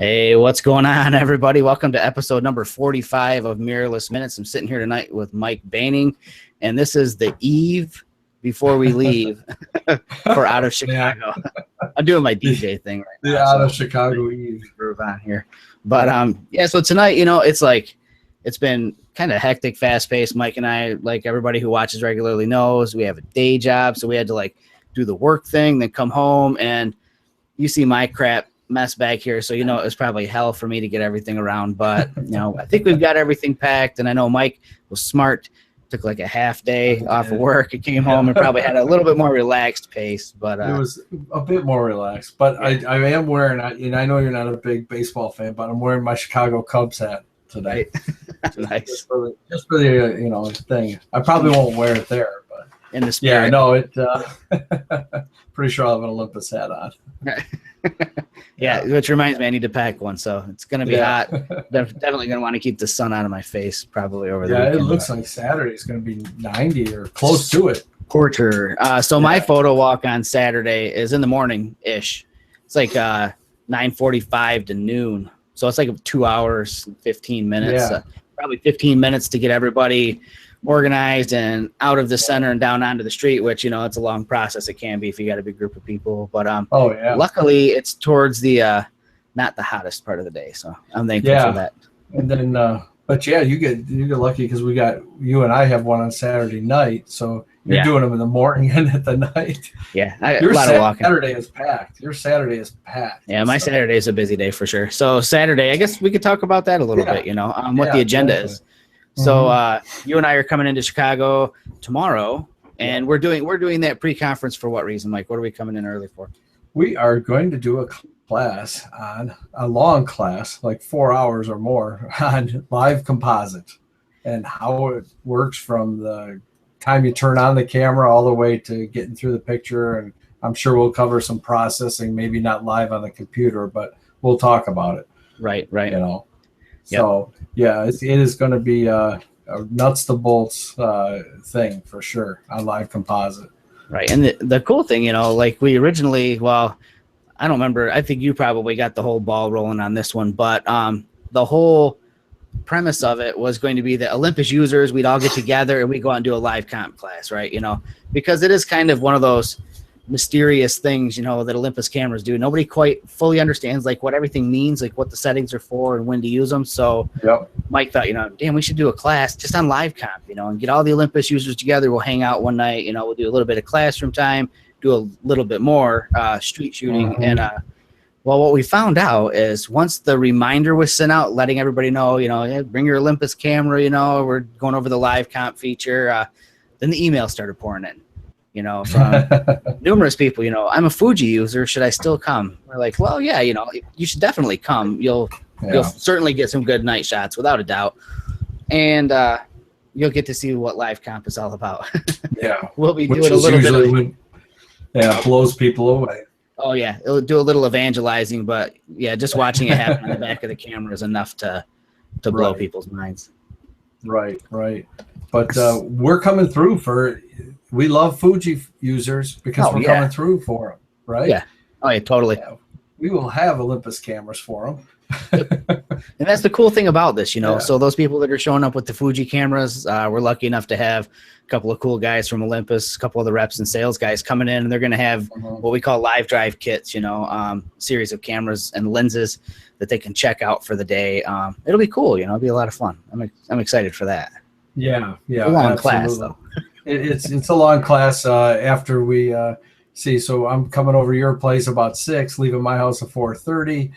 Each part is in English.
Hey, what's going on, everybody? Welcome to episode number 45 of Mirrorless Minutes. I'm sitting here tonight with Mike Banning, and this is the eve before we leave for Out of Chicago. I'm doing my DJ thing right now. The Out of Chicago eve. Groove on here. But, yeah, so tonight, it's been kind of hectic, fast-paced. Mike and I, like everybody who watches regularly knows, we have a day job, so we had to, do the work thing, then come home, and you see my crap mess back here, so it was probably hell for me to get everything around, but I think we've got everything packed, and I know Mike was smart, took like a half day off of work and came home and probably had a little bit more relaxed pace, but it was a bit more relaxed. But I am wearing, and I know you're not a big baseball fan, but I'm wearing my Chicago Cubs hat today. Nice. Just for the thing. I probably won't wear it there, but in the spirit. Yeah, no, it pretty sure I'll have an Olympus hat on. Yeah, which reminds me, I need to pack one, so it's going to be hot. Definitely going to want to keep the sun out of my face probably over the weekend. Yeah, it looks like Saturday is going to be 90 or close to it. Porter. My photo walk on Saturday is in the morning-ish. It's like 9:45 to noon, so it's like 2 hours, 15 minutes. Yeah. Probably 15 minutes to get everybody organized and out of the center and down onto the street, which it's a long process. It can be if you got a big group of people, but luckily it's towards the not the hottest part of the day, so I'm thankful for that. And then but yeah, you get lucky because you and I have one on Saturday night, so you're doing them in the morning and at the night. A lot of walking. Saturday is packed. Your Saturday is packed. My Saturday is a busy day for sure. So Saturday, I guess we could talk about that a little bit, what the agenda is. So you and I are coming into Chicago tomorrow, and we're doing that pre-conference for what reason, Mike? What are we coming in early for? We are going to do a long class, like 4 hours or more, on live composite and how it works from the time you turn on the camera all the way to getting through the picture. And I'm sure we'll cover some processing, maybe not live on the computer, but we'll talk about it. Right. So it is going to be a nuts to bolts thing for sure on live composite. Right. And the cool thing, we originally, I don't remember, I think you probably got the whole ball rolling on this one, but the whole premise of it was going to be that Olympus users, we'd all get together and we go out and do a live comp class, right? Because it is kind of one of those mysterious things, that Olympus cameras do. Nobody quite fully understands what everything means, what the settings are for and when to use them. So Mike thought, damn, we should do a class just on live comp, and get all the Olympus users together. We'll hang out one night, we'll do a little bit of classroom time, do a little bit more street shooting. And what we found out is once the reminder was sent out, letting everybody know, bring your Olympus camera, we're going over the live comp feature, then the email started pouring in. From numerous people, I'm a Fuji user. Should I still come? We're like, well, yeah, you should definitely come. You'll certainly get some good night shots without a doubt. And you'll get to see what live comp is all about. We'll be doing a little bit of blows people away. Oh yeah. It'll do a little evangelizing, but yeah, just watching it happen on the back of the camera is enough to blow people's minds. Right. But we're coming through we love Fuji users because we're coming through for them, right? Yeah. Oh, yeah, totally. Yeah. We will have Olympus cameras for them. And that's the cool thing about this, So those people that are showing up with the Fuji cameras, we're lucky enough to have a couple of cool guys from Olympus, a couple of the reps and sales guys coming in, and they're going to have what we call live drive kits, series of cameras and lenses that they can check out for the day. It'll be cool, It'll be a lot of fun. I'm excited for that. Yeah. A long class, though. It's a long class after we see. So I'm coming over your place about 6, leaving my house at 4:30.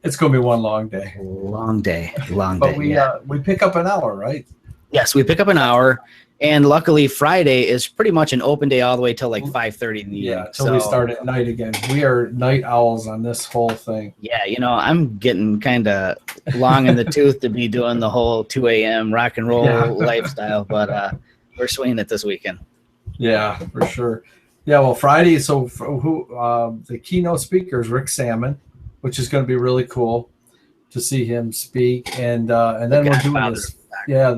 It's going to be one long day. Long day. But we pick up an hour, right? Yes, we pick up an hour. And luckily, Friday is pretty much an open day all the way till 5:30 in the evening. Yeah, until we start at night again. We are night owls on this whole thing. Yeah, I'm getting kind of long in the tooth to be doing the whole 2 a.m. rock and roll lifestyle, but we're swinging it this weekend. Yeah, for sure. Yeah, well, Friday. So the keynote speaker is Rick Salmon, which is going to be really cool to see him speak, and then we're doing this. Yeah,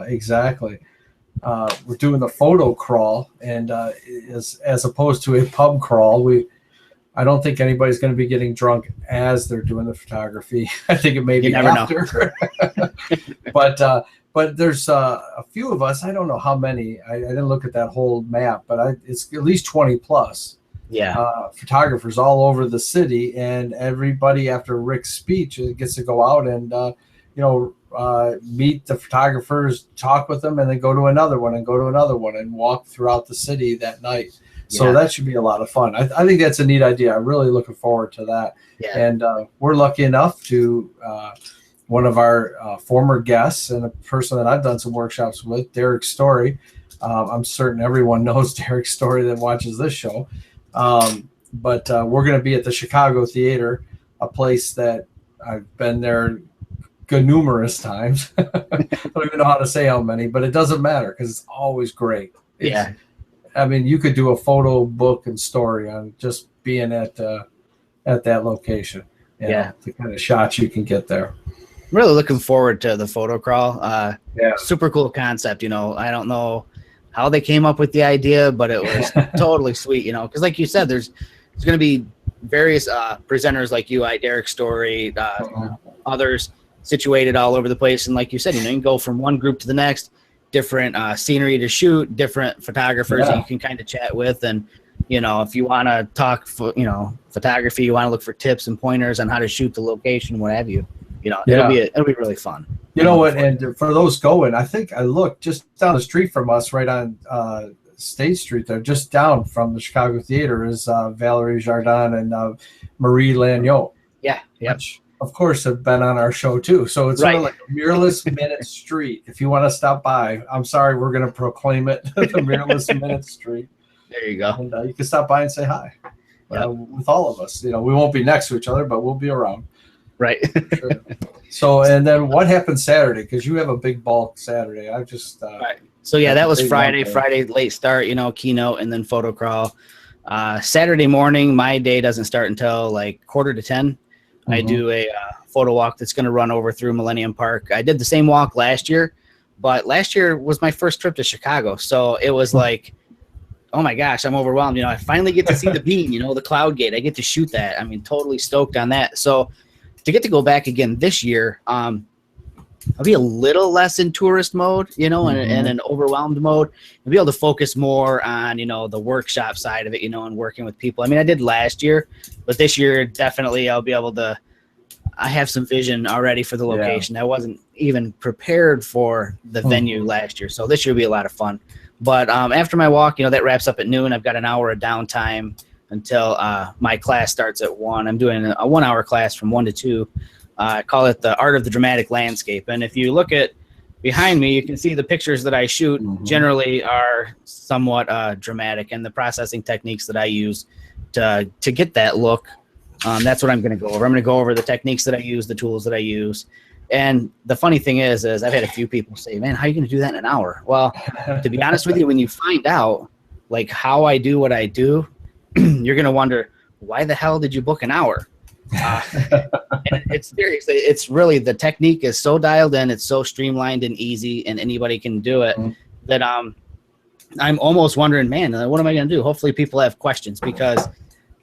exactly. We're doing the photo crawl, and as opposed to a pub crawl, I don't think anybody's going to be getting drunk as they're doing the photography. I think it may You be never after. But there's a few of us. I don't know how many. I didn't look at that whole map, but it's at least 20 plus. Yeah. Photographers all over the city, and everybody after Rick's speech gets to go out and meet the photographers, talk with them, and then go to another one and walk throughout the city that night. So that should be a lot of fun. I think that's a neat idea. I'm really looking forward to that. Yeah. And we're lucky enough to one of our former guests and a person that I've done some workshops with, Derek Story. I'm certain everyone knows Derek Story that watches this show. But we're going to be at the Chicago Theater, a place that I've been there numerous times. I don't even know how to say how many, but it doesn't matter because it's always great. I mean, you could do a photo book and story on just being at that location. The kind of shots you can get there. I'm really looking forward to the photo crawl. Super cool concept. I don't know how they came up with the idea, but it was totally sweet. Because like you said, there's going to be various presenters like you, Derek Story, others situated all over the place. And like you said, you can go from one group to the next, different scenery to shoot, different photographers that you can kind of chat with. And, if you want to talk, photography, you want to look for tips and pointers on how to shoot the location, what have you, it'll be really fun. You know what? And for those going, I think I looked just down the street from us, right on State Street there, just down from the Chicago Theater is Valerie Jardin and Marie Lagneau. Yeah. Which, of course, have been on our show too. So it's sort of like a Mirrorless Minute Street. If you want to stop by, I'm sorry, we're going to proclaim it the Mirrorless Minute Street. There you go. And you can stop by and say hi with all of us. We won't be next to each other, but we'll be around. Right. Sure. So, and then what happened Saturday? Because you have a big bulk Saturday. I just right. So that was Friday. Friday late start. Keynote and then photo crawl. Saturday morning, my day doesn't start until like 9:45. I do a photo walk that's going to run over through Millennium Park. I did the same walk last year, but last year was my first trip to Chicago, so it was like, oh my gosh, I'm overwhelmed. I finally get to see the bean. The cloud gate. I get to shoot that. I mean, totally stoked on that. So to get to go back again this year, I'll be a little less in tourist mode, and an overwhelmed mode, and be able to focus more on, the workshop side of it, and working with people. I mean, I did last year, but this year definitely I'll be able to. I have some vision already for the location. I wasn't even prepared for the venue last year, so this year will be a lot of fun. But after my walk, that wraps up at noon. I've got an hour of downtime until my class starts at 1. I'm doing a 1-hour class from 1 to 2. I call it the Art of the Dramatic Landscape. And if you look at behind me, you can see the pictures that I shoot generally are somewhat dramatic, and the processing techniques that I use to get that look. That's what I'm going to go over. I'm going to go over the techniques that I use, the tools that I use. And the funny thing is I've had a few people say, man, how are you going to do that in an hour? Well, to be honest with you, when you find out like how I do what I do, you're going to wonder, why the hell did you book an hour? And it's seriously, it's really, the technique is so dialed in, it's so streamlined and easy, and anybody can do it that I'm almost wondering, man, what am I going to do? Hopefully people have questions, because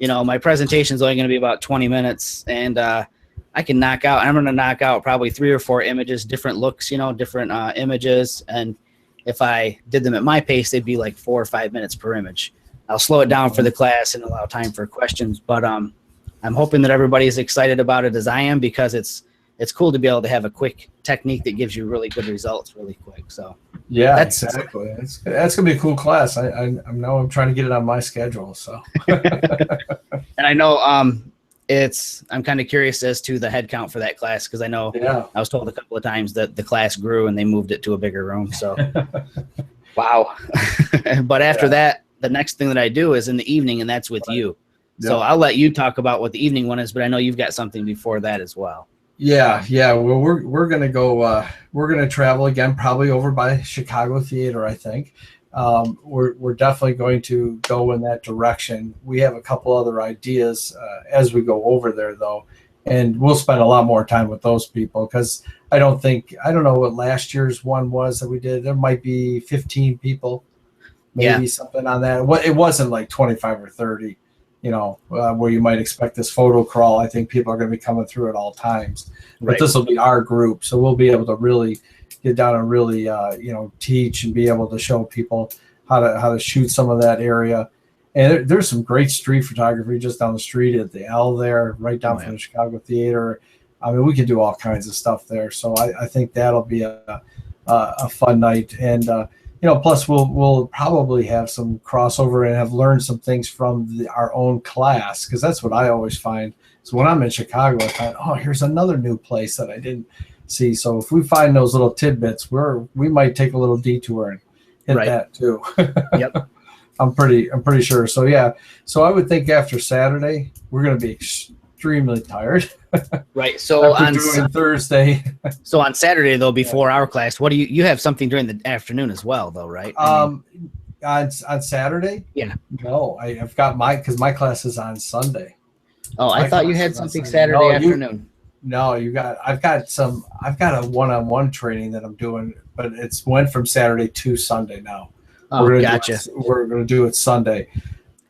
my presentation is only going to be about 20 minutes, and I'm going to knock out probably 3 or 4 images, different looks, different images. And if I did them at my pace, they'd be like 4 or 5 minutes per image. I'll slow it down for the class and allow time for questions. But I'm hoping that everybody's excited about it as I am, because it's cool to be able to have a quick technique that gives you really good results really quick. So that's exactly. That's gonna be a cool class. I'm trying to get it on my schedule. So and I know I'm kind of curious as to the head count for that class, because I know I was told a couple of times that the class grew and they moved it to a bigger room. So wow. But after that, the next thing that I do is in the evening, and that's with you. So I'll let you talk about what the evening one is, but I know you've got something before that as well. Yeah. Well, we're gonna go. We're gonna travel again, probably over by Chicago Theater, I think. We're definitely going to go in that direction. We have a couple other ideas as we go over there, though, and we'll spend a lot more time with those people, because I don't know what last year's one was that we did. There might be 15 people, maybe something on that. It wasn't like 25 or 30. where you might expect this photo crawl. I think people are going to be coming through at all times, but Right. this will be our group, so we'll be able to really get down and really teach and be able to show people how to shoot some of that area. And there's some great street photography just down the street at the L there, right down from the Chicago Theater. I mean, we can do all kinds of stuff there. So I think that'll be a fun night. And, plus we'll probably have some crossover and have learned some things from our own class, because that's what I always find. So when I'm in Chicago, I find, oh, here's another new place that I didn't see. So if we find those little tidbits, we might take a little detour and hit that too. Yep. I'm pretty sure. So yeah. So I would think after Saturday, we're going to be extremely tired. Right. So on Thursday. So on Saturday though, before our class, what do you have something during the afternoon as well though, right? On Saturday? Yeah. No, I've got because my class is on Sunday. Oh, I thought you had something Saturday afternoon. I've got a one-on-one training that I'm doing, but it's went from Saturday to Sunday now. Oh, gotcha. We're going to do it Sunday.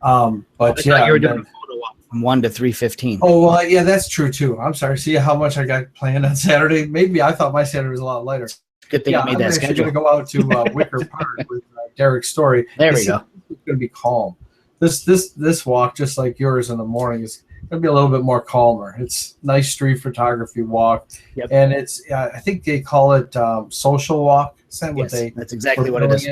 But yeah, you were doing a photo walk from 1 to 3:15. Oh, well, yeah, that's true too. I'm sorry. See how much I got planned on Saturday? Maybe I thought my Saturday was a lot lighter. Good thing I made that schedule. I'm going to go out to Wicker Park with Derek's story. There we go. It's going to be calm. This walk, just like yours in the morning, is going to be a little bit more calmer. It's nice street photography walk, and it's I think they call it social walk. Is that what that's exactly what it is.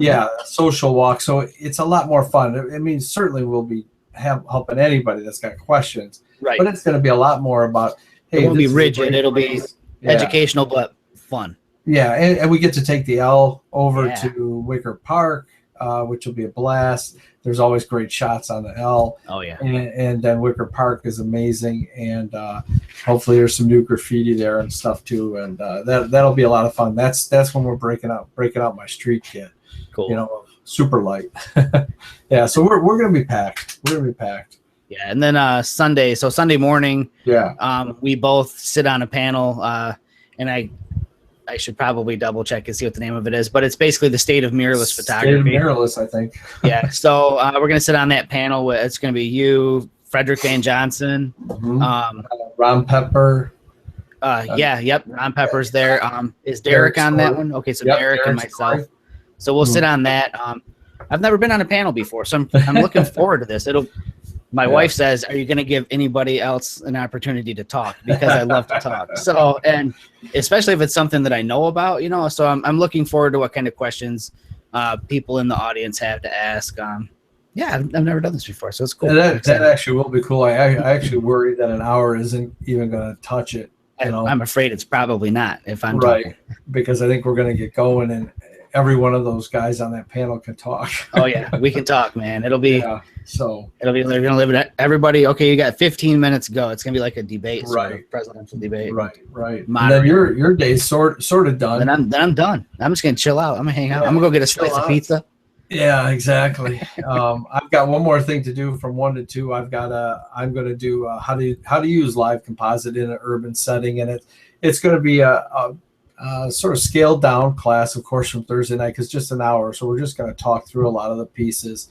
Yeah, social walk. So it's a lot more fun. I mean, certainly we'll be helping anybody that's got questions, right? But it's going to be a lot more about. Hey, it won't be rigid. It'll be educational, but fun. Yeah, and we get to take the L over to Wicker Park, which will be a blast. There's always great shots on the L. Oh yeah. And then Wicker Park is amazing, and hopefully there's some new graffiti there and stuff too, and that'll be a lot of fun. That's when we're breaking out my street kit. Cool. Super light. Yeah, so we're gonna be packed. Yeah, and then Sunday morning. Yeah. We both sit on a panel, and I should probably double check and see what the name of it is, but it's basically the state of mirrorless photography. State of mirrorless, I think. Yeah. So we're gonna sit on that panel. It's gonna be you, Frederick Van Johnson, Ron Pepper. Ron Pepper's there. Is Derek on that one? Okay, so Derek and myself. So we'll sit on that. I've never been on a panel before, so I'm looking forward to this. My wife says, "Are you going to give anybody else an opportunity to talk?" Because I love to talk. So, and especially if it's something that I know about, So I'm looking forward to what kind of questions people in the audience have to ask. I've never done this before, so it's cool. That actually will be cool. I actually worry that an hour isn't even going to touch it. I'm afraid it's probably not if I'm talking. Because I think we're going to get going, and every one of those guys on that panel can talk. Oh yeah, we can talk, man. It'll be they're gonna live it. Everybody, okay, you got 15 minutes to go. It's gonna be like a debate, sort of presidential debate. Right. And then your day's sort of done. Then I'm done. I'm just gonna chill out. I'm gonna hang out. I'm gonna go get a slice of pizza. Yeah, exactly. I've got one more thing to do from 1 to 2. I'm going to do how to use live composite in an urban setting, and it's going to be a sort of scaled down class, of course, from Thursday night, because just an hour. So we're just going to talk through a lot of the pieces.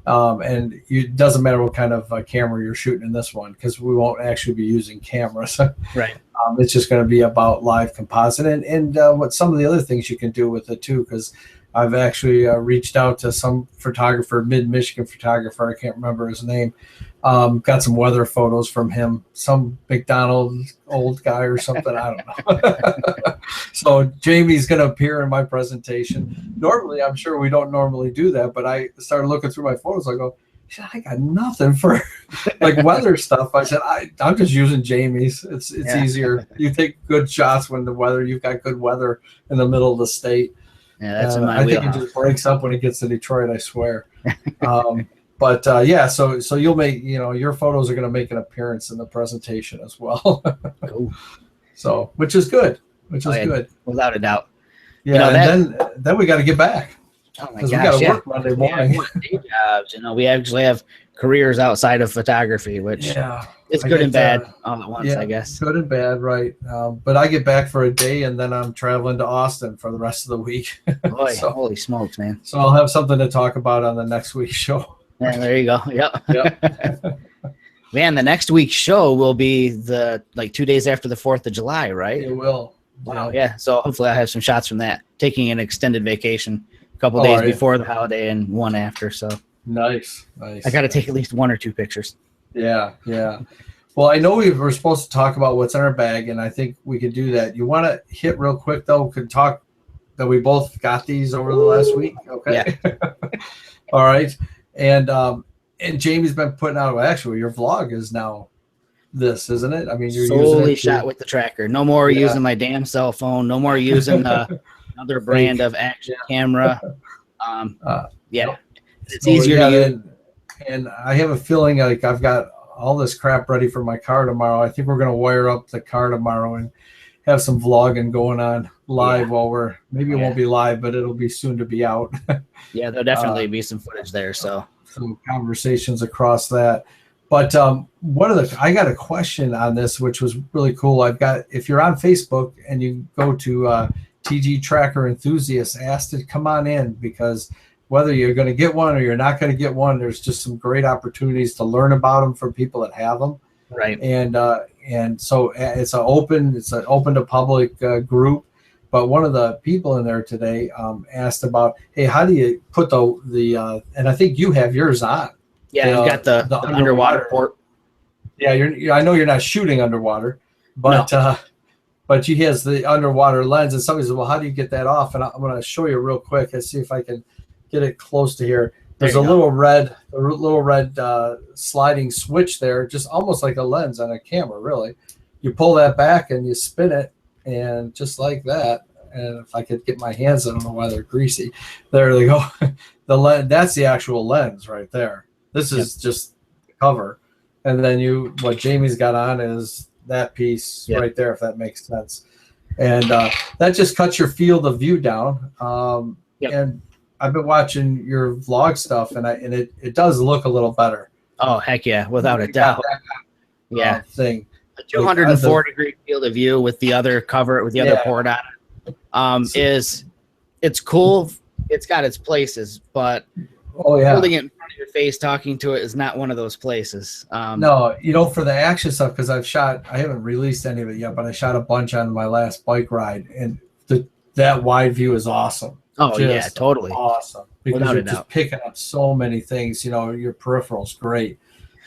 And it doesn't matter what kind of camera you're shooting in this one, because we won't actually be using cameras. Right. It's just going to be about live composite and what some of the other things you can do with it too, because I've actually reached out to some photographer, mid-Michigan photographer. I can't remember his name. Got some weather photos from him, some McDonald's old guy or something. I don't know. So Jamie's going to appear in my presentation. Normally, I'm sure we don't normally do that, but I started looking through my photos. I go, I got nothing for like weather stuff. I said, I'm just using Jamie's. It's easier. You take good shots when you've got good weather in the middle of the state. Yeah, that's in my I think it just breaks up when it gets to Detroit, I swear. But so you'll make, your photos are going to make an appearance in the presentation as well. Cool. So, which is good. Good. Without a doubt. Yeah, and then we got to get back. Oh my We gosh, got to work Monday morning. Day jobs, we actually have careers outside of photography, which it's good and bad all at once, I guess. Good and bad, right. But I get back for a day, and then I'm traveling to Austin for the rest of the week. Boy, holy smokes, man. So I'll have something to talk about on the next week's show. Yeah, there you go. Yep. Yep. Man, the next week's show will be 2 days after the 4th of July, right? It will. Wow. Yeah. So hopefully I'll have some shots from that. Taking an extended vacation a couple Oh, days are you? before the holiday and one after. So Nice. I got to take at least 1 or 2 pictures. Yeah. Well, I know we were supposed to talk about what's in our bag, and I think we could do that. You want to hit real quick, though? Could talk that we both got these over the last week. Okay. Yeah. All right. And Jamie's been putting out, well, actually, your vlog is now this, isn't it? I mean, you're solely using shot with the tracker. No more using my damn cell phone. No more using another brand of action camera. Yeah. It's easier to use. And I have a feeling like I've got all this crap ready for my car tomorrow. I think we're going to wire up the car tomorrow and have some vlogging going on live while we're, maybe it won't be live, but it'll be soon to be out. Yeah, there'll definitely be some footage there. So some conversations across that. But I got a question on this, which was really cool. If you're on Facebook and you go to TG Tracker Enthusiasts, ask to come on in, because whether you're going to get one or you're not going to get one, there's just some great opportunities to learn about them from people that have them. Right. And so it's an open to public group. But one of the people in there today asked about, hey, how do you put the and I think you have yours on. Yeah, you've got the underwater port. Yeah, I know you're not shooting underwater, but no. But he has the underwater lens, and somebody said, well, how do you get that off? And I'm going to show you real quick and see if I can get it close to here. There's a little red sliding switch there, just almost like a lens on a camera, really. You pull that back and you spin it, and just like that. And if I could get my hands, I don't know why they're greasy. There they go. That's the actual lens right there. This is just the cover. And then what Jamie's got on is that piece right there, if that makes sense. And that just cuts your field of view down. And I've been watching your vlog stuff, and it does look a little better. Oh, heck yeah, without a doubt. Yeah. Thing. A 204-degree field of view with the other cover, with the other port on it, it's cool. It's got its places, but holding it in front of your face, talking to it is not one of those places. No, for the action stuff, because I haven't released any of it yet, but I shot a bunch on my last bike ride, and that wide view is awesome. Oh, yeah, totally. Awesome. Because you're just picking up so many things, your peripheral's great.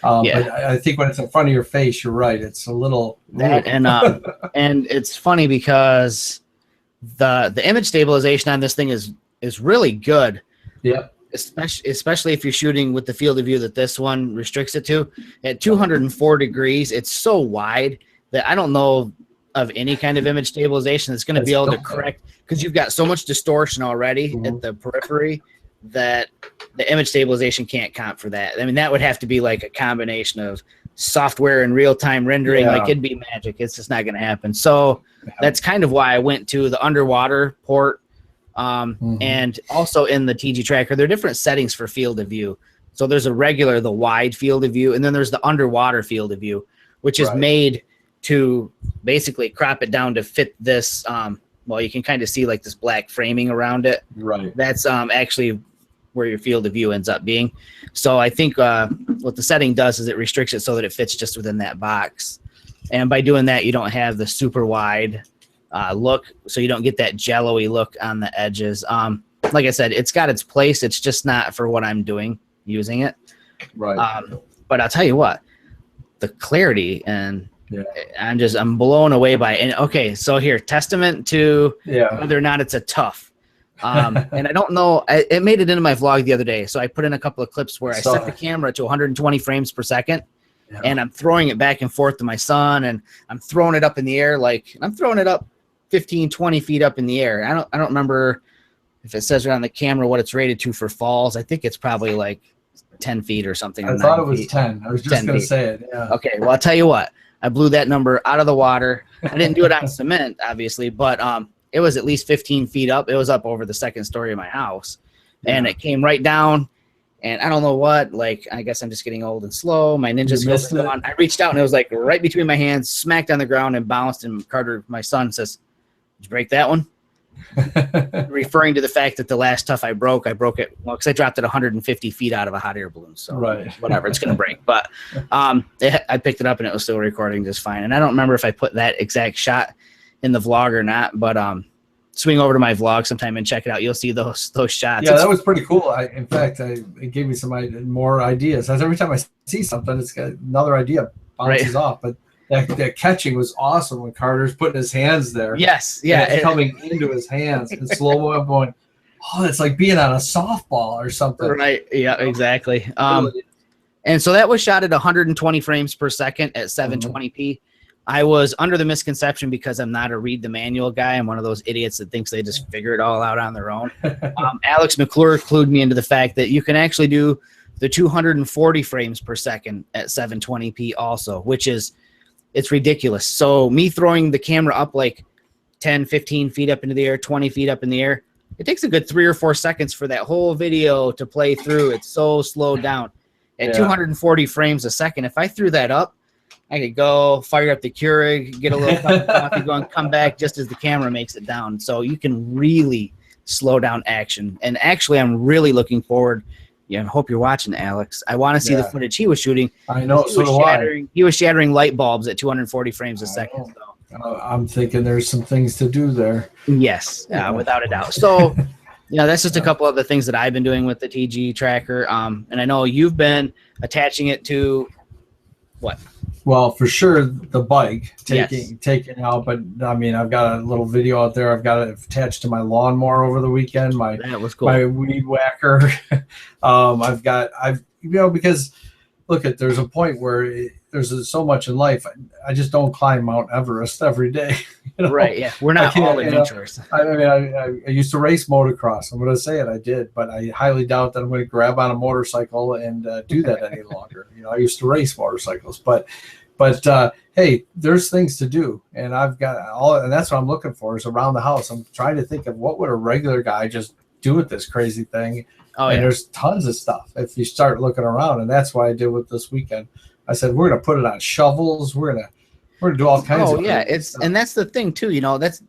But I think when it's in front of your face, you're right. It's a little and it's funny because the image stabilization on this thing is really good. Yeah. Especially if you're shooting with the field of view that this one restricts it to. At 204 degrees, it's so wide that I don't know of any kind of image stabilization that's going to be able to correct, because you've got so much distortion already at the periphery that the image stabilization can't comp for that. I mean, that would have to be like a combination of software and real-time rendering. Like, it'd be magic. It's just not going to happen. So that's kind of why I went to the underwater port. And also in the TG Tracker, there are different settings for field of view. So there's the wide field of view, and then there's the underwater field of view, which is made to basically crop it down to fit this. Well, you can kind of see like this black framing around it. Right. That's actually where your field of view ends up being. So I think what the setting does is it restricts it so that it fits just within that box. And by doing that, you don't have the super wide look, so you don't get that jello-y look on the edges. Like I said, it's got its place. It's just not for what I'm doing using it. Right. But I'll tell you what, the clarity, and I'm blown away by it. And okay, so here, testament to whether or not it's a tough. And I don't know, it made it into my vlog the other day. So I put in a couple of clips where I set the camera to 120 frames per second. And I'm throwing it back and forth to my son, and I'm throwing it up in the air. I'm throwing it up 15, 20 feet up in the air. I don't remember if it says right on the camera what it's rated to for falls. I think it's probably like 10 feet or something. I thought it was 10. I was just going to say it. Yeah. Okay. Well, I'll tell you what, I blew that number out of the water. I didn't do it on cement, obviously, but it was at least 15 feet up. It was up over the second story of my house, and it came right down. And I don't know what, I guess I'm just getting old and slow. My ninja skills are gone. I reached out, and it was like right between my hands, smacked on the ground and bounced. And Carter, my son, says, "Did you break that one?" referring to the fact that the last Tough I broke it, well, because I dropped it 150 feet out of a hot air balloon. So whatever, it's going to break. But I picked it up and it was still recording just fine. And I don't remember if I put that exact shot in the vlog or not, but swing over to my vlog sometime and check it out. You'll see those shots. Yeah, that was pretty cool. In fact, it gave me some more ideas. As every time I see something, it's got another idea bounces off. But that catching was awesome when Carter's putting his hands there. Yes, yeah, it's coming into his hands in slow mo. I'm going, oh, it's like being on a softball or something. Right. Yeah, exactly. And so that was shot at 120 frames per second at 720p. I was under the misconception because I'm not a read the manual guy. I'm one of those idiots that thinks they just figure it all out on their own. Alex McClure clued me into the fact that you can actually do the 240 frames per second at 720p also, which is, it's ridiculous. So me throwing the camera up like 10, 15 feet up into the air, 20 feet up in the air, it takes a good 3 or 4 seconds for that whole video to play through. It's so slowed down at 240 frames a second. If I threw that up, I could go fire up the Keurig, get a little cup of coffee going, come back just as the camera makes it down. So you can really slow down action. And actually, I'm really looking forward. Yeah, I hope you're watching, Alex. I want to see the footage he was shooting. I know, so do I. He was shattering light bulbs at 240 frames a second. So. I'm thinking there's some things to do there. Yes, without a doubt. So, that's just a couple of the things that I've been doing with the TG tracker. And I know you've been attaching it to what? Well, for sure, the bike taking out, but I mean, I've got a little video out there. I've got it attached to my lawnmower over the weekend. That was cool. My weed whacker. Because look, there's a point where there's so much in life. I just don't climb Mount Everest every day. Right? Yeah, we're not all adventurers. I used to race motocross. I'm going to say it. I did, but I highly doubt that I'm going to grab on a motorcycle and do that any longer. I used to race motorcycles, but hey, there's things to do, and I've got and that's what I'm looking for is around the house. I'm trying to think of what would a regular guy just do with this crazy thing. And there's tons of stuff if you start looking around, and that's why I did with this weekend. I said we're gonna put it on shovels. We're gonna do all kinds of stuff. And that's the thing too. That's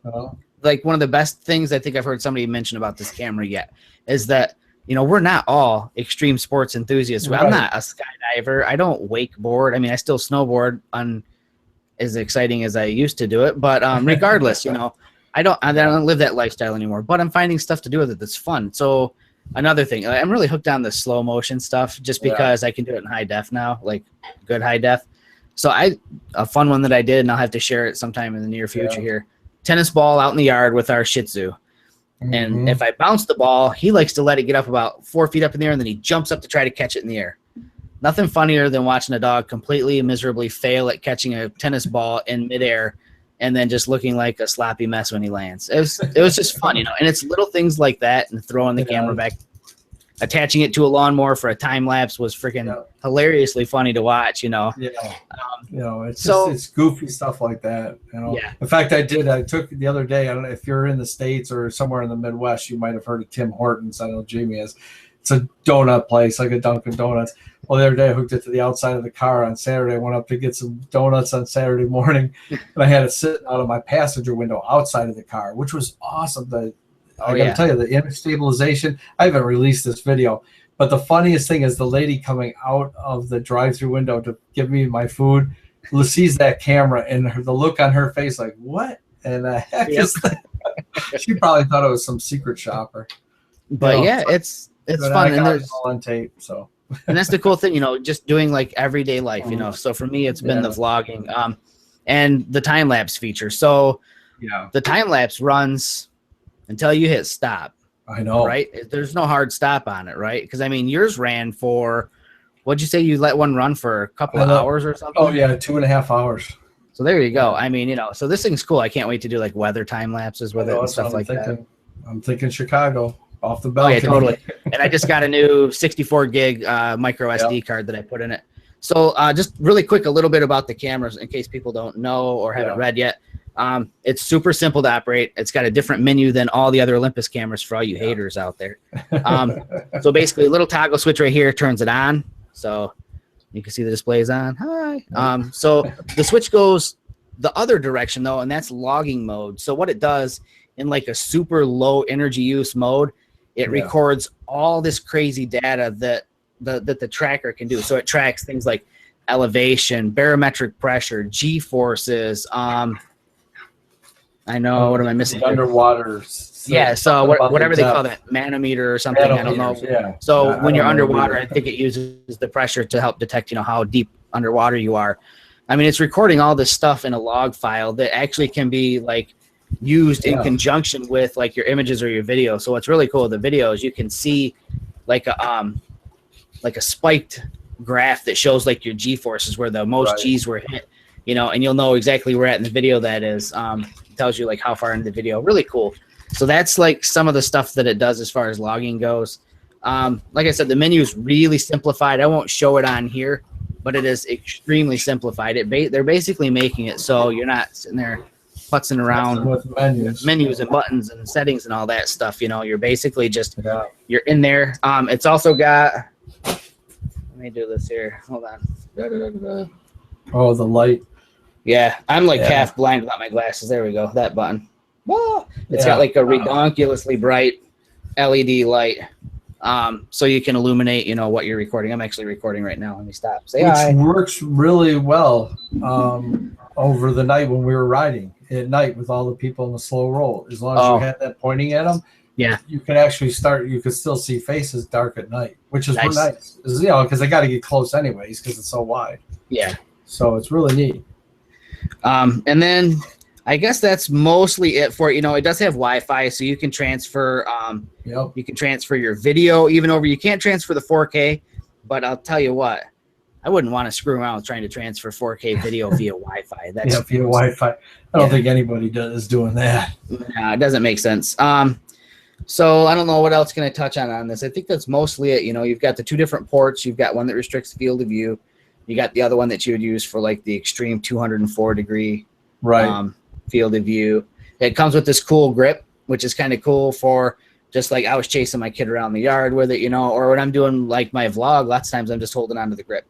like one of the best things I think I've heard somebody mention about this camera yet is that we're not all extreme sports enthusiasts. Right. I'm not a skydiver. I don't wakeboard. I mean, I still snowboard on as exciting as I used to do it. But regardless, I don't live that lifestyle anymore. But I'm finding stuff to do with it that's fun. So another thing, I'm really hooked on the slow motion stuff just because I can do it in high def now, like good high def. So a fun one that I did, and I'll have to share it sometime in the near future here. Tennis ball out in the yard with our Shih Tzu. And if I bounce the ball, he likes to let it get up about 4 feet up in the air, and then he jumps up to try to catch it in the air. Nothing funnier than watching a dog completely miserably fail at catching a tennis ball in midair and then just looking like a sloppy mess when he lands. It was just fun, and it's little things like that, and throwing the camera back. Attaching it to a lawnmower for a time lapse was freaking hilariously funny to watch, it's goofy stuff like that. In fact, I took the other day. I don't know if you're in the States or somewhere in the Midwest, you might have heard of Tim Hortons. I know Jamie is. It's a donut place, like a Dunkin' Donuts. Well, the other day I hooked it to the outside of the car on Saturday. I went up to get some donuts on Saturday morning, and I had it sitting out of my passenger window outside of the car, which was awesome. I got to tell you, the image stabilization, I haven't released this video, but the funniest thing is the lady coming out of the drive-through window to give me my food sees that camera, and the look on her face like, what? And the heck is that? She probably thought it was some secret shopper. But it's fun. And there's all on tape, so. And that's the cool thing, just doing like everyday life, So for me, it's been the vlogging and the time-lapse feature. So the time-lapse runs until you hit stop. I know. Right? There's no hard stop on it, right? Because, I mean, yours ran for, what'd you say you let one run for a couple of hours or something? Oh, yeah, 2.5 hours. So there you go. I mean, so this thing's cool. I can't wait to do, like, weather time lapses with it and stuff like that. I'm thinking Chicago, off the balcony. Oh, yeah, totally. And I just got a new 64 gig micro SD card that I put in it. So just really quick, a little bit about the cameras in case people don't know or haven't read yet. It's super simple to operate. It's got a different menu than all the other Olympus cameras for all you haters out there. So basically a little toggle switch right here turns it on. So you can see the display is on. Hi. So the switch goes the other direction though, and that's logging mode. So what it does in like a super low energy use mode, it records all this crazy data that the tracker can do. So it tracks things like elevation, barometric pressure, G forces. I know, what am I missing? Underwater. Yeah, so whatever they call that, manometer or something. I don't know. Yeah. So when you're underwater, I think it uses the pressure to help detect, how deep underwater you are. I mean, it's recording all this stuff in a log file that actually can be like used in conjunction with like your images or your video. So what's really cool with the videos, you can see like a spiked graph that shows like your G forces, where the most G's were hit, and you'll know exactly where at in the video that is. It tells you like how far into the video. Really cool. So that's like some of the stuff that it does as far as logging goes. Like I said, the menu is really simplified. I won't show it on here, but it is extremely simplified. They're basically making it so you're not sitting there putzing around with menus and buttons and settings and all that stuff. You're basically just you're in there. It's also got, let me do this here. Hold on. Oh, the light. Yeah, I'm like half blind without my glasses. There we go. That button. Whoa. It's got like a ridiculously bright LED light. So you can illuminate, what you're recording. I'm actually recording right now. Let me stop. Which works really well over the night when we were riding at night with all the people in the slow roll. As long as you had that pointing at them, you can actually you could still see faces dark at night, which is nice. Because they got to get close anyways because it's so wide. Yeah. So it's really neat. And then I guess that's mostly it for it. It does have Wi-Fi, so you can transfer. You can transfer your video even over. You can't transfer the 4K, but I'll tell you what, I wouldn't want to screw around with trying to transfer 4K video via Wi-Fi. That's via Wi-Fi. I don't think anybody is doing that. No, it doesn't make sense. So I don't know what else can I touch on this. I think that's mostly it. You've got the two different ports. You've got one that restricts field of view. You got the other one that you would use for like the extreme 204 degree field of view. It comes with this cool grip, which is kind of cool for just like I was chasing my kid around the yard with it, or when I'm doing like my vlog, lots of times I'm just holding onto the grip.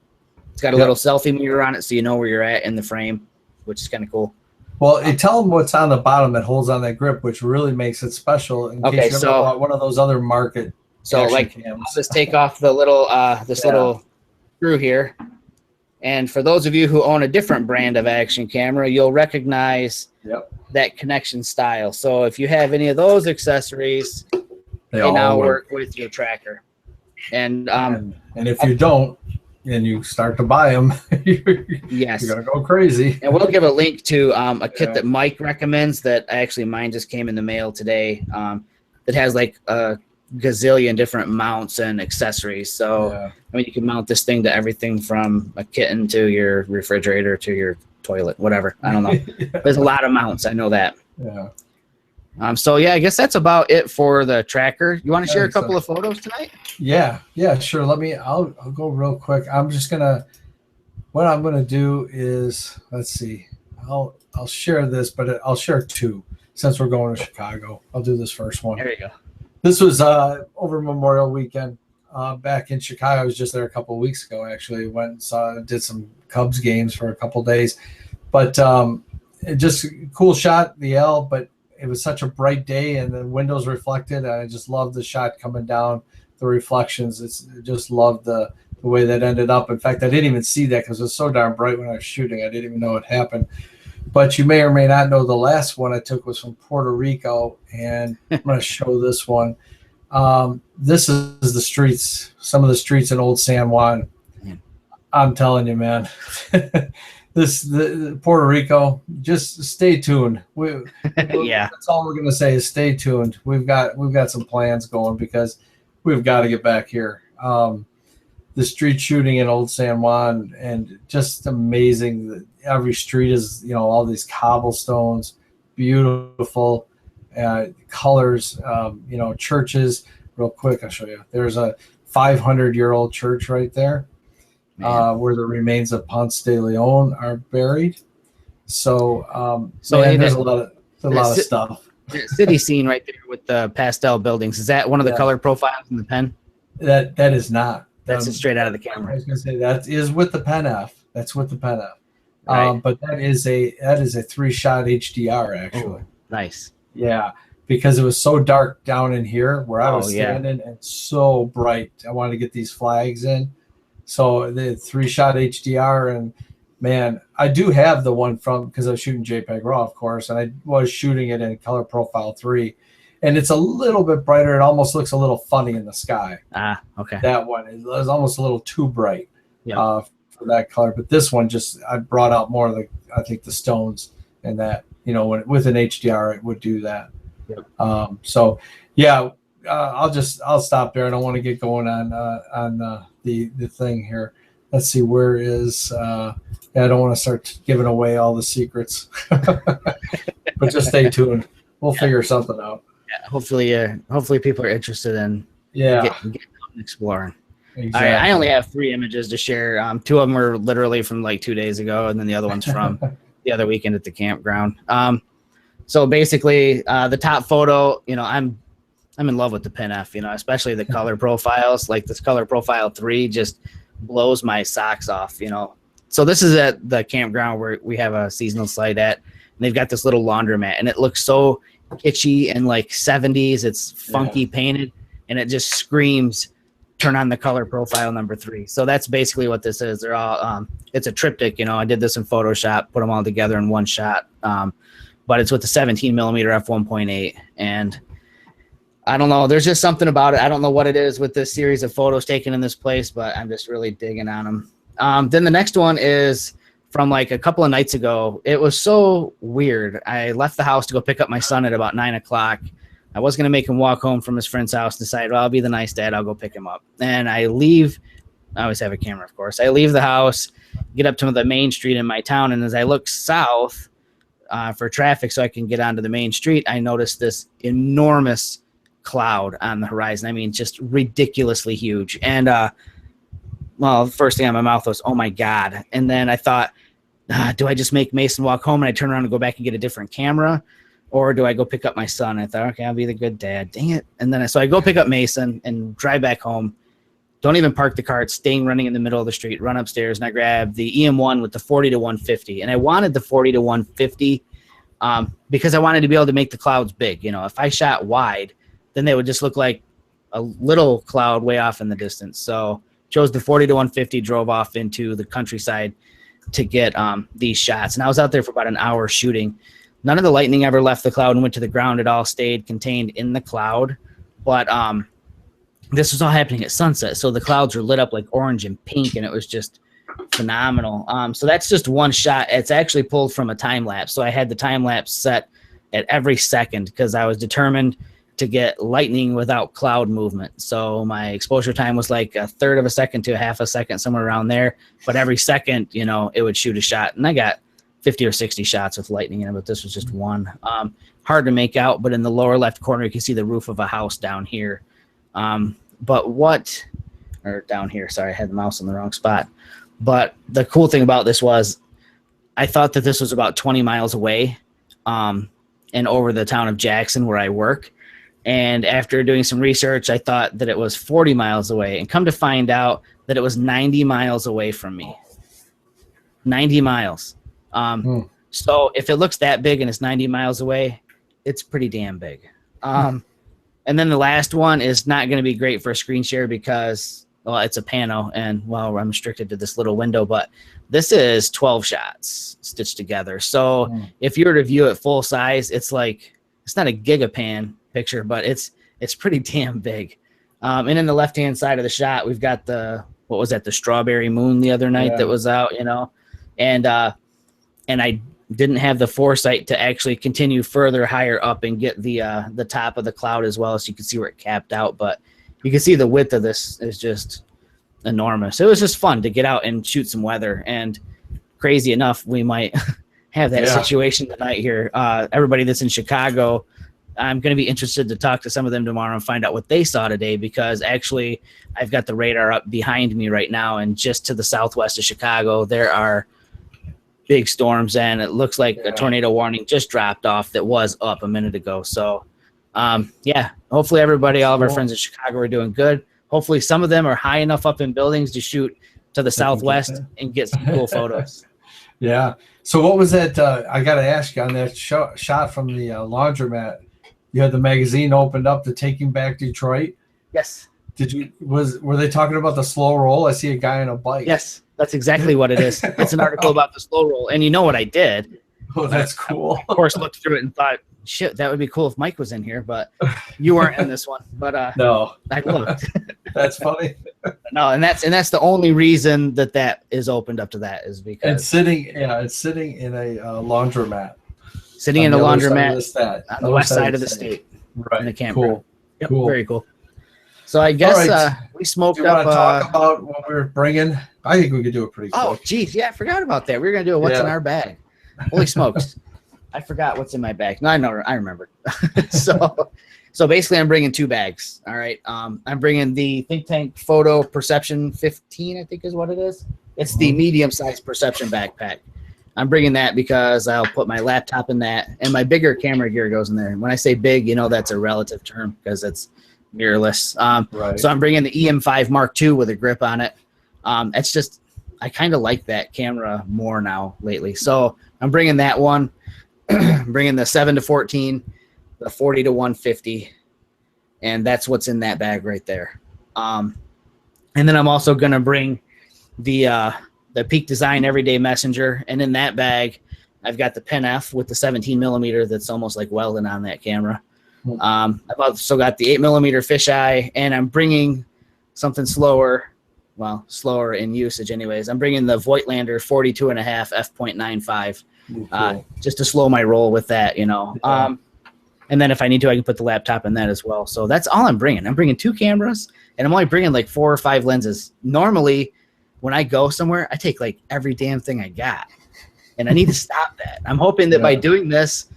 It's got a little selfie mirror on it, so you know where you're at in the frame, which is kind of cool. Well, tell them what's on the bottom that holds on that grip, which really makes it special in case you ever want one of those other market. So like, I'll just take off the little little screw here. And for those of you who own a different brand of action camera, you'll recognize that connection style. So if you have any of those accessories, they now work with your tracker. And if you don't, and you start to buy them, you're gonna go crazy. And we'll give a link to a kit that Mike recommends. That actually mine just came in the mail today. That has like a gazillion different mounts and accessories. So I mean, you can mount this thing to everything from a kitten to your refrigerator to your toilet, whatever. I don't know. There's a lot of mounts. I know that. Yeah. So yeah, I guess that's about it for the tracker. You want to share a couple of photos tonight? Yeah, sure. I'll go real quick. What I'm gonna do is, let's see. I'll share this, but I'll share two since we're going to Chicago. I'll do this first one. There you go. This was over Memorial Weekend back in Chicago. I was just there a couple of weeks ago, actually. Went and did some Cubs games for a couple of days. But just cool shot, the L, but it was such a bright day and the windows reflected. I just loved the shot coming down, the reflections. Just loved the way that ended up. In fact, I didn't even see that because it was so darn bright when I was shooting. I didn't even know it happened. But you may or may not know the last one I took was from Puerto Rico, and I'm going to show this one. This is the streets, some of the streets in Old San Juan. I'm telling you, man. The Puerto Rico, just stay tuned. That's all we're gonna say is stay tuned. We've got some plans going because we've got to get back here. The street shooting in Old San Juan, and just amazing. Every street is, all these cobblestones, beautiful colors. Churches. Real quick, I'll show you. There's a 500-year-old church right there. Where the remains of Ponce de Leon are buried. So there's a lot of stuff. The city scene right there with the pastel buildings. Is that one of the color profiles in the pen? That is not. That's straight out of the camera. I was going to say that is with the Pen F. That's with the Pen F. Right. But that is a 3-shot HDR actually. Ooh, nice. Yeah. because it was so dark down in here where I was yeah. standing and so bright. I wanted to get these flags in. So the 3-shot HDR, and man, I do have the one from, because I was shooting JPEG RAW, of course, and I was shooting it in color profile 3, and it's a little bit brighter. It almost looks a little funny in the sky. Ah, okay. That one is almost a little too bright Yep. for that color, but this one just, I brought out more of the, I think, the stones, and that, you know, with an HDR it would do that. Yep. So yeah, I'll stop there. I don't want to get going on the thing here. Let's see, where is I don't want to start giving away all the secrets, but just stay tuned. We'll figure something out. Yeah, hopefully people are interested in getting out and exploring. Exactly. All right, I only have 3 images to share. 2 of them are literally from like 2 days ago, and then the other one's from the other weekend at the campground. So basically, the top photo, you know, I'm in love with the PinF, you know, especially the color profiles. Like this color profile 3 just blows my socks off, you know. So this is at the campground where we have a seasonal site at, and they've got this little laundromat, and it looks so kitschy and like 70s. It's funky painted, and it just screams, turn on the color profile number 3. So that's basically what this is. They're all, it's a triptych, you know. I did this in Photoshop, put them all together in one shot. But it's with the 17 millimeter f1.8, and I don't know. There's just something about it. I don't know what it is with this series of photos taken in this place, but I'm just really digging on them. Then the next one is from like a couple of nights ago. It was so weird. I left the house to go pick up my son at about 9 o'clock. I was going to make him walk home from his friend's house, decided, well, I'll be the nice dad. I'll go pick him up. And I leave. I always have a camera, of course. I leave the house, get up to the main street in my town, and as I look south, for traffic so I can get onto the main street, I noticed this enormous cloud on the horizon. I mean, just ridiculously huge. And, well, the first thing on my mouth was, oh my God. And then I thought, do I just make Mason walk home and I turn around and go back and get a different camera? Or do I go pick up my son? I thought, okay, I'll be the good dad. Dang it. And then so I go pick up Mason and drive back home. Don't even park the car. It's staying running in the middle of the street, run upstairs, and I grab the EM1 with the 40 to 150. And I wanted the 40 to 150 because I wanted to be able to make the clouds big. You know, if I shot wide, then they would just look like a little cloud way off in the distance. So chose the 40 to 150, drove off into the countryside to get these shots. And I was out there for about an hour shooting. None of the lightning ever left the cloud and went to the ground. It all stayed contained in the cloud. But this was all happening at sunset, so the clouds were lit up like orange and pink, and it was just phenomenal. So that's just one shot. It's actually pulled from a time lapse, so I had the time lapse set at every second because I was determined to get lightning without cloud movement. So my exposure time was like a third of a second to a half a second, somewhere around there. But every second, you know, it would shoot a shot, and I got 50 or 60 shots with lightning in it, but this was just one. Hard to make out, but in the lower left corner, you can see the roof of a house down here. Or down here, sorry, I had the mouse in the wrong spot. But the cool thing about this was I thought that this was about 20 miles away and over the town of Jackson where I work. And after doing some research, I thought that it was 40 miles away, and come to find out that it was 90 miles away from me. 90 miles. So if it looks that big and it's 90 miles away, it's pretty damn big. And then the last one is not going to be great for a screen share because, well, it's a pano, and, well, I'm restricted to this little window, but this is 12 shots stitched together. So if you were to view it full size, it's like, it's not a gigapan picture, but it's pretty damn big. And in the left-hand side of the shot, we've got the, what was that, the strawberry moon the other night that was out, you know, and I didn't have the foresight to actually continue further higher up and get the top of the cloud as well, so you can see where it capped out. But you can see the width of this is just enormous. It was just fun to get out and shoot some weather, and crazy enough, we might have that situation tonight here. Everybody that's in Chicago, I'm going to be interested to talk to some of them tomorrow and find out what they saw today, because actually I've got the radar up behind me right now, and just to the southwest of Chicago, there are big storms, and it looks like a tornado warning just dropped off that was up a minute ago. So yeah, hopefully everybody, all of our friends in Chicago are doing good. Hopefully some of them are high enough up in buildings to shoot to the southwest and get some cool photos. Yeah. So what was that? I got to ask you on that shot from the laundromat. you had the magazine opened up to Taking Back Detroit. Yes. Were they talking about the slow roll? I see a guy on a bike. Yes, that's exactly what it is. It's an article about the slow roll. And you know what I did? Oh, that's cool. I, of course, looked through it and thought, shit, that would be cool if Mike was in here, but you weren't in this one. But no, I looked. That's funny. No, and that's the only reason that is opened up to that is because it's sitting in a laundromat. Sitting in a laundromat on the west side of the state. Right. In a campground. Cool. Yep, Cool. Very cool. So I guess right. We smoked do you up. Want to talk about what we're bringing? I think we could do it pretty quick. Oh, geez. Yeah, I forgot about that. We were going to do a what's in our bag. Holy smokes. I forgot what's in my bag. No, I know. I remember. So basically, I'm bringing 2 bags. All right. I'm bringing the Think Tank Photo Perception 15, I think is what it is. It's the medium-sized perception backpack. I'm bringing that because I'll put my laptop in that, and my bigger camera gear goes in there. And when I say big, that's a relative term because it's mirrorless. Right. So I'm bringing the EM5 Mark II with a grip on it. It's just I kind of like that camera more now lately. So I'm bringing that one. I'm bringing the 7-14, the 40-150, and that's what's in that bag right there. And then I'm also going to bring the Peak Design Everyday Messenger, and in that bag, I've got the Pen F with the 17mm that's almost like welding on that camera. I've also got the 8mm fisheye, and I'm bringing something slower in usage anyways. I'm bringing the Voigtlander 42.5 f.95 just to slow my roll with that, Yeah. And then if I need to, I can put the laptop in that as well. So that's all I'm bringing. I'm bringing 2 cameras, and I'm only bringing like 4 or 5 lenses. Normally, when I go somewhere, I take like every damn thing I got, and I need to stop that. I'm hoping that by doing this,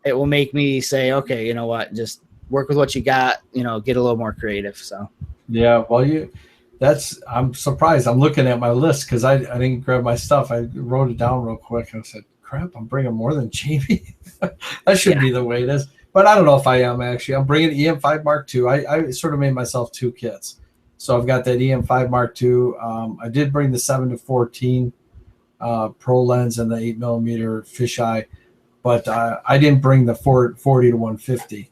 it will make me say, okay, you know what, just work with what you got, get a little more creative. So, yeah, well, I'm surprised. I'm looking at my list because I didn't grab my stuff. I wrote it down real quick and I said, crap, I'm bringing more than Jamie. That should be the way it is. But I don't know if I am actually. I'm bringing EM5 Mark II. I sort of made myself 2 kits. So I've got that EM5 Mark II. I did bring the 7-14 Pro lens and the 8mm fisheye, but I didn't bring the 40-150.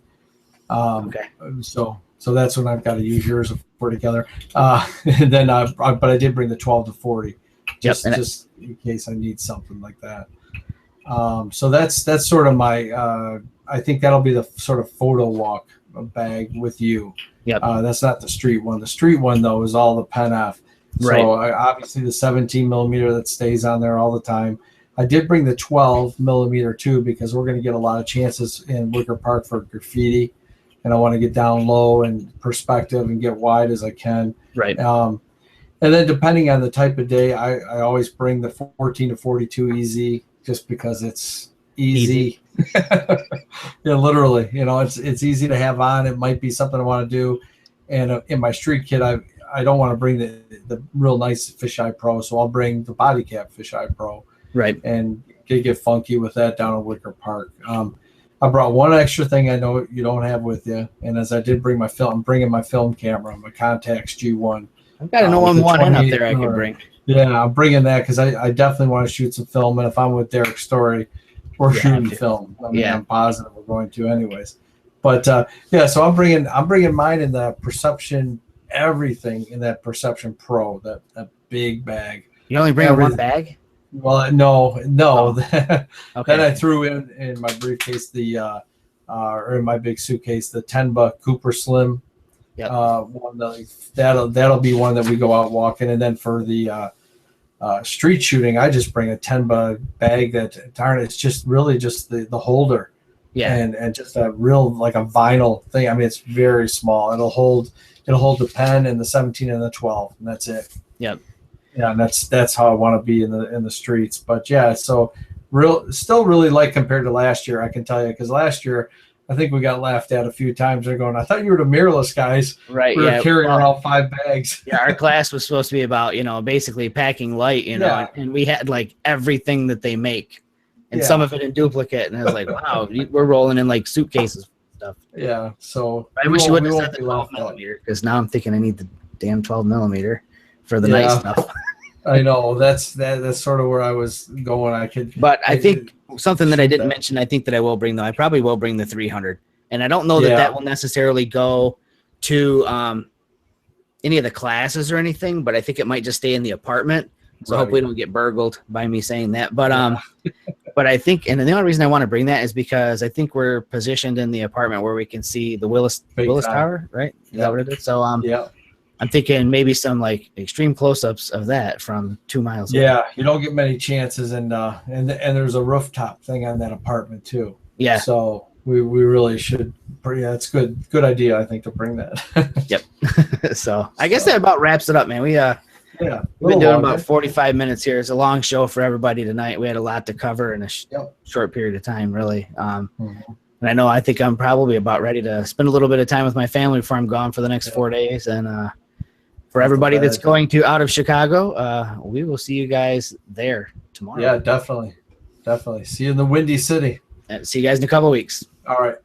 okay. So that's when I've got to use yours for together. And then, but I did bring the 12-40, just in case I need something like that. So that's sort of my. I think that'll be the sort of photo walk bag with you. Yep. That's not the street one. The street one though is all the Pen F. Right. So obviously the 17mm that stays on there all the time. I did bring the 12mm too because we're going to get a lot of chances in Wicker Park for graffiti, and I want to get down low and perspective and get wide as I can. Right. And then depending on the type of day, I always bring the 14-42 easy just because it's easy. Yeah, literally. It's easy to have on. It might be something I want to do. And in my street kit, I don't want to bring the real nice fisheye pro, so I'll bring the body cap fisheye pro. Right. And get funky with that down at Wicker Park. I brought one extra thing I know you don't have with you, and as I did bring my film, I'm bringing my film camera, my Contax G1. I've got an OM1 up there I can bring. Yeah, I'm bringing that because I definitely want to shoot some film, and if I'm with Derek Story, we're shooting film. I'm positive we're going to anyways. But so I'm bringing mine in the Perception everything in that Perception Pro, that big bag. You only bring one bag? Well, no. Oh. Okay. Then I threw in my briefcase or in my big suitcase the $10 Cooper Slim. Yep. One that'll be one that we go out walking, and then for the street shooting, I just bring a $10 bag that it's just really just the holder. Yeah. And just a real like a vinyl thing. I mean, it's very small. It'll hold the pen and the 17 and the 12, and that's it. Yep. Yeah, and that's how I want to be in the streets. But yeah, so still really light compared to last year, I can tell you, because last year I think we got laughed at a few times. They're going, I thought you were the mirrorless guys. Right. We were carrying around 5 bags. Yeah, our class was supposed to be about, basically packing light, and we had like everything that they make, and some of it in duplicate. And I was like, wow, we're rolling in like suitcases and stuff. Yeah. So I wish you wouldn't have said the 12mm, because now I'm thinking I need the damn 12mm for the nice stuff. I know that's sort of where I was going. But I think something that I didn't mention, I think that I will bring though. I probably will bring the 300, And I don't know that that will necessarily go to any of the classes or anything, but I think it might just stay in the apartment. So hopefully we don't get burgled by me saying that. But but I think, and the only reason I want to bring that is because I think we're positioned in the apartment where we can see the Willis Tower, right? Is that what it is? So I'm thinking maybe some like extreme close-ups of that from 2 miles away. Yeah, you don't get many chances, and there's a rooftop thing on that apartment too. Yeah. So we really should. That's good idea. I think to bring that. Yep. So I guess that about wraps it up, man. We've been doing about 45 minutes here. It's a long show for everybody tonight. We had a lot to cover in a short period of time, really. And I think I'm probably about ready to spend a little bit of time with my family before I'm gone for the next 4 days. And for everybody that's going to out of Chicago, we will see you guys there tomorrow. Yeah, definitely. See you in the Windy City. And see you guys in a couple of weeks. All right.